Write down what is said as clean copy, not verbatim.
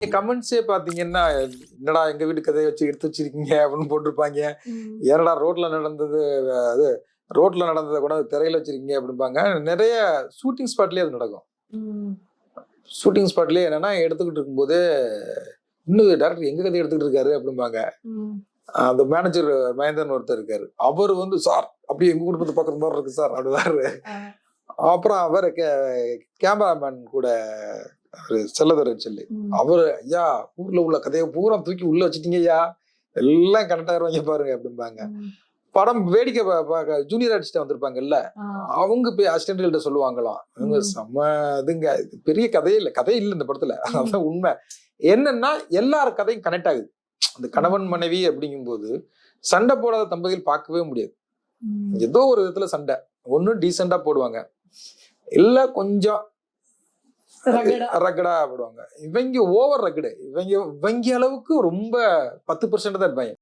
கமெண்ட்ஸே பாத்தீங்கன்னா, என்னடா எங்க வீட்டு கதையை வச்சு எடுத்து வச்சிருக்கீங்க அப்படின்னு போட்டிருப்பாங்க. ஏனடா ரோட்ல நடந்ததை கூட திரையில வச்சிருக்கீங்க அப்படிம்பாங்க. நிறைய ஷூட்டிங் ஸ்பாட்லயே அது நடக்கும். ஷூட்டிங் ஸ்பாட்லயே என்னன்னா எடுத்துக்கிட்டு இருக்கும்போது இன்னும் டேரக்டர் எங்க கதையை எடுத்துக்கிட்டு இருக்காரு அப்படிம்பாங்க. அந்த மேனேஜர் மகேந்திரன் ஒருத்தர் இருக்காரு. அவர் வந்து சார் அப்படியே எங்க குடும்பத்தை பாக்குற மாதிரி இருக்கு சார் அப்படிவாரு. அப்புறம் அவர் கேமராமேன் கூட செல்லதுரைன்னு சொல்லி அவரு ஐயா ஊர்ல உள்ள கதையை பூரா தூக்கி உள்ள வச்சுட்டீங்க ஐயா, எல்லாம் கரெக்டா இருவாங்க பாருங்க அப்படிம்பாங்க. படம் வேடிக்கை ஜூனியர் ஆர்டிஸ்ட் வந்திருப்பாங்கல்ல, அவங்க போய் அசிஸ்டன்ட்கள்ட்ட சொல்லுவாங்களாம், இவங்க செம்ம இதுங்க, பெரிய கதையே இல்லை, கதை இல்லை இந்த படத்துல. அதான் உண்மை. என்னன்னா எல்லார் கதையும் கனெக்ட் ஆகுது. அந்த கணவன் மனைவி அப்படிங்கும்போது சண்டை போடாத தம்பதிகள் பார்க்கவே முடியாது. ஏதோ ஒரு விதத்துல சண்டை ஒண்ணு டீசெண்டா போடுவாங்க, இல்ல கொஞ்சம் ரகடா போடுவாங்க. இவங்க ஓவர் ரகடு, இவங்க அளவுக்கு ரொம்ப 10% தான் இருப்பாங்க.